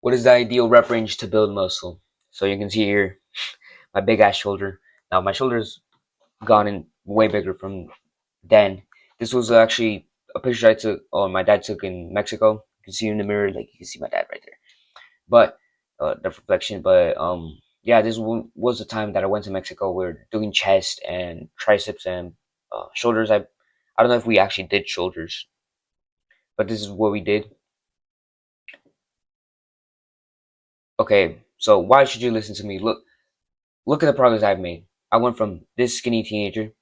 What is the ideal rep range to build muscle? So you can see here my big ass shoulder. Now my shoulder's gotten way bigger from then. This was actually a picture I took, or my dad took in Mexico. You can see in the mirror, like you can see my dad right there. But the reflection. But yeah, this was the time that I went to Mexico. We are doing chest and triceps and shoulders. I don't know if we actually did shoulders, but this is what we did. Okay, so why should you listen to me? Look at the progress I've made. I went from this skinny teenager.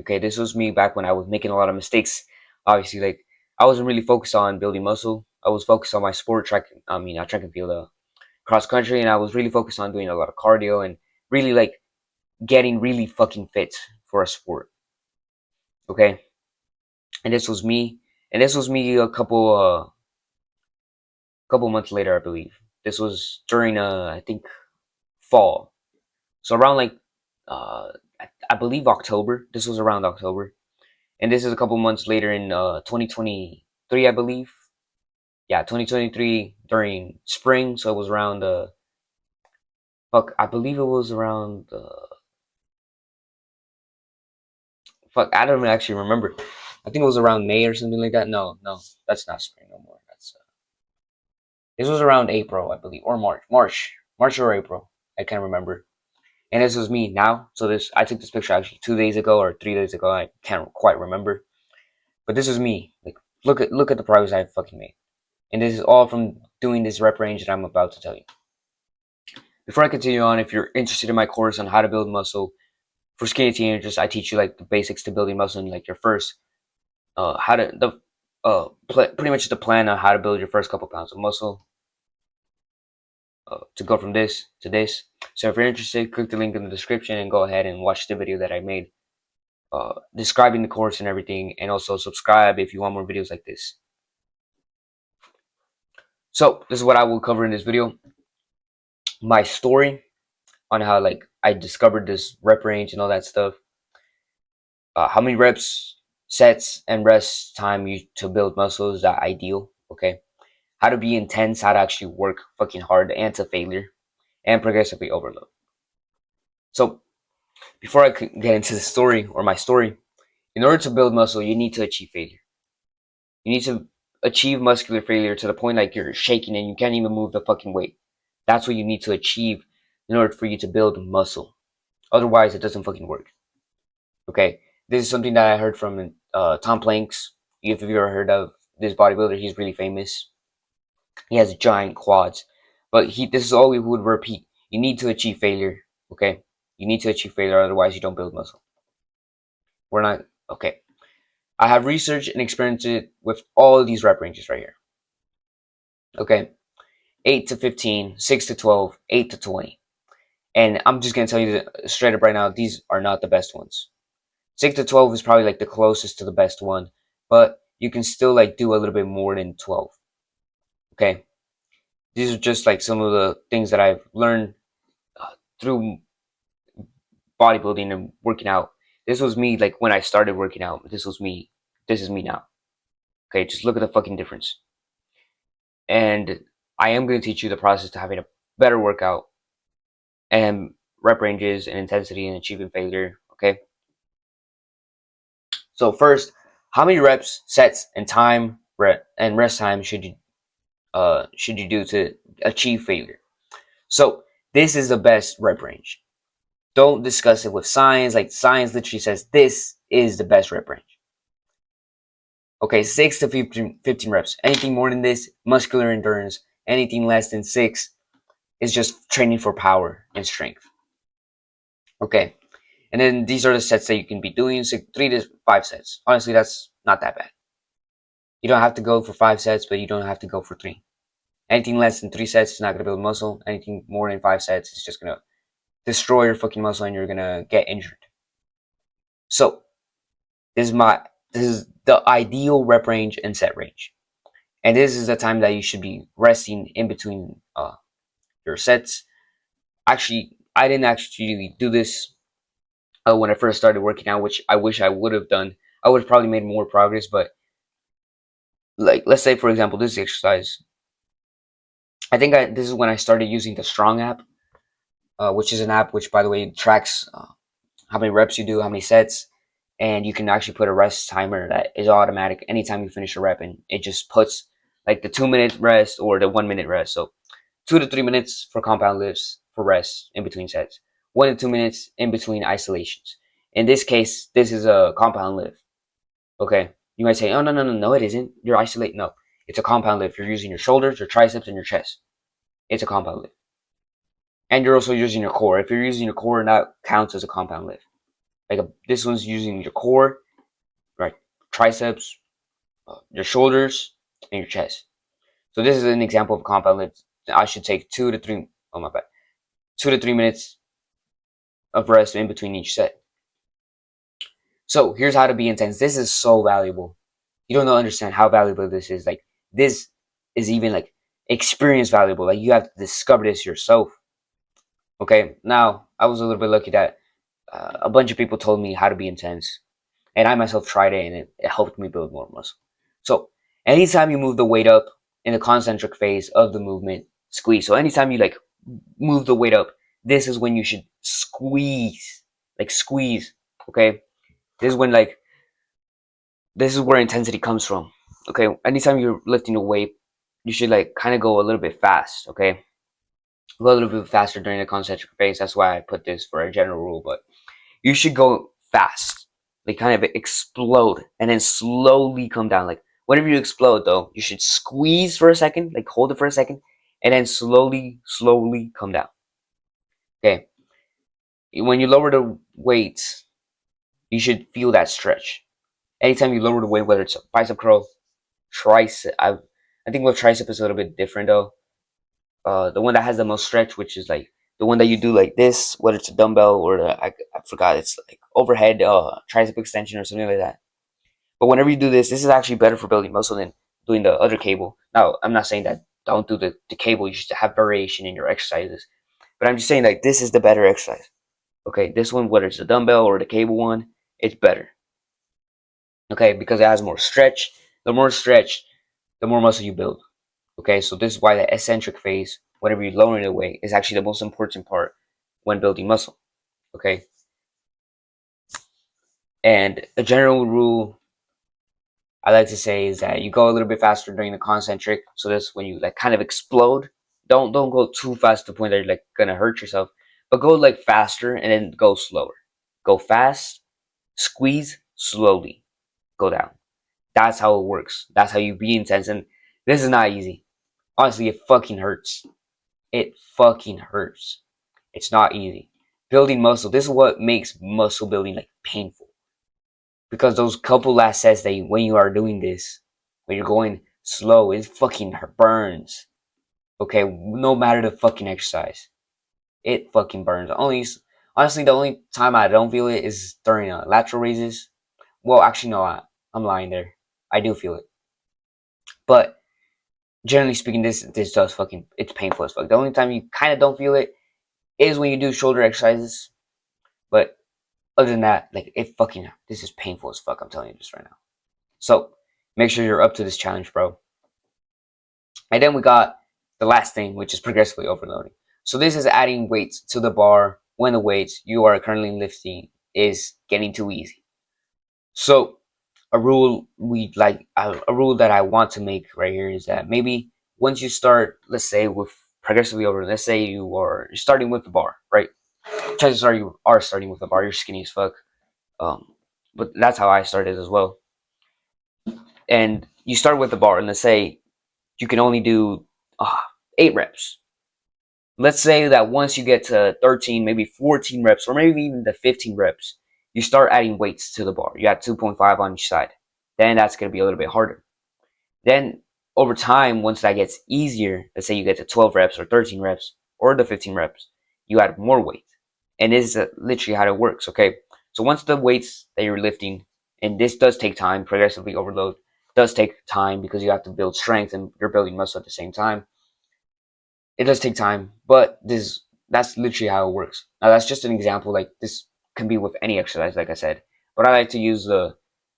Okay, this was me back when I was making a lot of mistakes. Obviously, like I wasn't really focused on building muscle. I was focused on my sport track. I mean, not track and field, cross country, and I was really focused on doing a lot of cardio and really like getting really fucking fit for a sport. Okay, and this was me. And this was me a couple months later, I believe. This was during I think fall. So around like I believe October. This was around October, and this is a couple months later in 2023, I believe. Yeah, 2023 during spring. So it was around fuck. I believe it was around fuck. I don't actually remember. I think it was around May or something like that. No, no, that's not spring no more. That's this was around April, I believe, or March or April. I can't remember. And this was me now. So this I took this picture actually 2 days ago or 3 days ago. I can't quite remember. But this is me. Like look at the progress I've fucking made. And this is all from doing this rep range that I'm about to tell you. Before I continue on, if you're interested in my course on how to build muscle for skinny teenagers, I teach you like the basics to building muscle and like your first how to the pretty much the plan on how to build your first couple pounds of muscle to go from this to this. So if you're interested, click the link in the description and go ahead and watch the video that I made describing the course and everything, and also subscribe if you want more videos like this. So this is what I will cover in this video: my story on how like I discovered this rep range and all that stuff, how many reps, sets, and rest time you to build muscle is that ideal. Okay, how to be intense, how to actually work fucking hard and to failure, and progressively overload. So before I could get into the story or my story, in order to build muscle, you need to achieve failure. You need to achieve muscular failure to the point like you're shaking and you can't even move the fucking weight. That's what you need to achieve in order for you to build muscle. Otherwise, it doesn't fucking work. Okay, this is something that I heard from Tom Planks. If you've ever heard of this bodybuilder, he's really famous. He has giant quads, but this is all we would repeat. You need to achieve failure. Okay, you need to achieve failure, otherwise you don't build muscle. We're not okay. I have researched and experienced it with all of these rep ranges right here. Okay, 8 to 15, 6 to 12, 8 to 20. And I'm just going to tell you straight up right now, these are not the best ones. 6 to 12 is probably like the closest to the best one, but you can still like do a little bit more than 12. Okay, these are just like some of the things that I've learned through bodybuilding and working out. This was me like when I started working out. This was me. This is me now. Okay, just look at the fucking difference. And I am going to teach you the process to having a better workout and rep ranges and intensity and achieving failure. Okay. So first, how many reps, sets, and and rest time should you do to achieve failure? So this is the best rep range. Don't discuss it with science. Like science literally says this is the best rep range. Okay, 6 to 15 reps. Anything more than this, muscular endurance. Anything less than 6 is just training for power and strength. Okay, and then these are the sets that you can be doing. So 3 to 5 sets. Honestly, that's not that bad. You don't have to go for 5 sets, but you don't have to go for 3. Anything less than 3 sets is not gonna build muscle. Anything more than 5 sets is just gonna destroy your fucking muscle and you're gonna get injured. So this is the ideal rep range and set range. And this is the time that you should be resting in between your sets. Actually, I didn't actually do this when I first started working out, which I wish I would have done. I would have probably made more progress, but like let's say for example this exercise, I think this is when I started using the Strong app, which is an app which, by the way, tracks how many reps you do, how many sets, and you can actually put a rest timer that is automatic anytime you finish a rep, and it just puts like the 2 minute rest or the 1 minute rest. So 2 to 3 minutes for compound lifts for rest in between sets, 1 to 2 minutes in between isolations. In this case, this is a compound lift. Okay, you might say, oh no no no no, it isn't. You're isolating. No, it's a compound lift. You're using your shoulders, your triceps, and your chest. It's a compound lift, and you're also using your core. If you're using your core, that counts as a compound lift. This one's using your core, right? Triceps, your shoulders, and your chest. So this is an example of a compound lift. I should take 2 to 3. Oh my bad. 2 to 3 minutes of rest in between each set. So here's how to be intense. This is so valuable. You don't understand how valuable this is. Like this is even like experience valuable. Like you have to discover this yourself. Okay. Now I was a little bit lucky that a bunch of people told me how to be intense, and I myself tried it, and it helped me build more muscle. So anytime you move the weight up in the concentric phase of the movement, squeeze. So anytime you like move the weight up, this is when you should squeeze, like squeeze. Okay, this is when like this is where intensity comes from. Okay, anytime you're lifting a weight, you should like kind of go a little bit fast. Okay, go a little bit faster during the concentric phase. That's why I put this for a general rule, but you should go fast, like kind of explode, and then slowly come down. Like whenever you explode, though, you should squeeze for a second, like hold it for a second, and then slowly come down. Okay, when you lower the weights, you should feel that stretch. Anytime you lower the weight, whether it's a bicep curl, tricep, I think with tricep is a little bit different though. The one that has the most stretch, which is like the one that you do like this, whether it's a dumbbell or I forgot, it's like overhead tricep extension or something like that. But whenever you do this, this is actually better for building muscle than doing the other cable. Now, I'm not saying that don't do the cable. You should have variation in your exercises. But I'm just saying like this is the better exercise. Okay, this one, whether it's the dumbbell or the cable one, it's better. Okay, because it has more stretch. The more stretch, the more muscle you build. Okay, so this is why the eccentric phase, whenever you're lowering the weight, is actually the most important part when building muscle. Okay, and a general rule I like to say is that you go a little bit faster during the concentric. So that's when you like kind of explode. Don't go too fast to the point that you're like gonna hurt yourself, but go like faster and then go slower. Go fast, squeeze slowly, go down. That's how it works. That's how you be intense. And this is not easy. Honestly, it fucking hurts. It fucking hurts. It's not easy. Building muscle. This is what makes muscle building like painful. Because those couple last sets that when you are doing this, when you're going slow, it fucking burns. Okay, no matter the fucking exercise, it fucking burns. Honestly, the only time I don't feel it is during lateral raises. Well, actually, no, I'm lying there. I do feel it, but generally speaking, this does fucking it's painful as fuck. The only time you kind of don't feel it is when you do shoulder exercises, but other than that, like it fucking this is painful as fuck. I'm telling you this right now. So make sure you're up to this challenge, bro. And then we got the last thing, which is progressively overloading. So this is adding weights to the bar when the weights you are currently lifting is getting too easy. So a rule that I want to make right here is that maybe once you start, let's say with progressively over, let's say you're starting with the bar, right? Chances are you are starting with the bar. You're skinny as fuck. But that's how I started as well. And you start with the bar, and let's say you can only do 8 reps. Let's say that once you get to 13, maybe 14 reps, or maybe even the 15 reps, you start adding weights to the bar. You add 2.5 on each side. Then that's going to be a little bit harder. Then over time, once that gets easier, let's say you get to 12 reps or 13 reps or the 15 reps, you add more weight. And this is literally how it works, okay? So once the weights that you're lifting, and this does take time, progressively overload does take time because you have to build strength and you're building muscle at the same time. It does take time, but that's literally how it works. Now that's just an example. Like this can be with any exercise, like I said. But I like to use the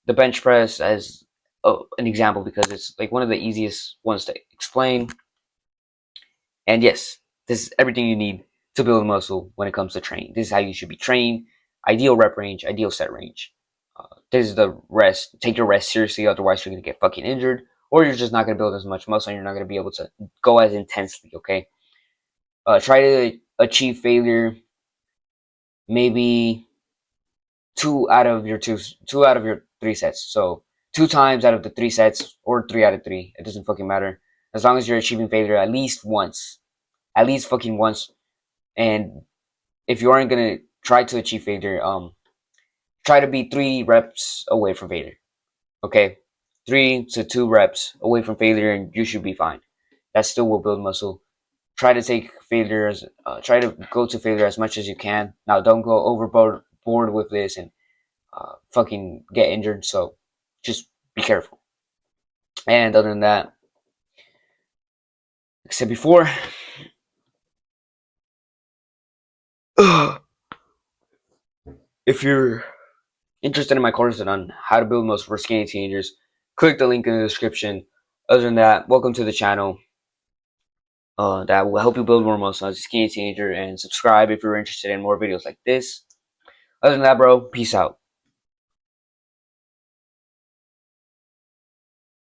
bench press as an example because it's like one of the easiest ones to explain. And yes, this is everything you need to build muscle when it comes to training. This is how you should be trained. Ideal rep range, ideal set range. This is the rest. Take your rest seriously, otherwise you're gonna get fucking injured, or you're just not gonna build as much muscle, and you're not gonna be able to go as intensely. Okay. Try to achieve failure maybe two out of your 3 sets. So 2 times out of the 3 sets, or 3 out of 3. It doesn't fucking matter as long as you're achieving failure at least once, at least fucking once. And if you aren't gonna try to achieve failure, try to be 3 reps away from failure. Okay, 3 to 2 reps away from failure, and you should be fine. That still will build muscle. Try to take failures. Try to go to failure as much as you can. Now, don't go overboard with this and fucking get injured. So, just be careful. And other than that, like I said before, if you're interested in my course on how to build muscle for skinny teenagers, click the link in the description. Other than that, welcome to the channel. That will help you build more muscle as a skinny teenager, and subscribe if you're interested in more videos like this. Other than that, bro, peace out.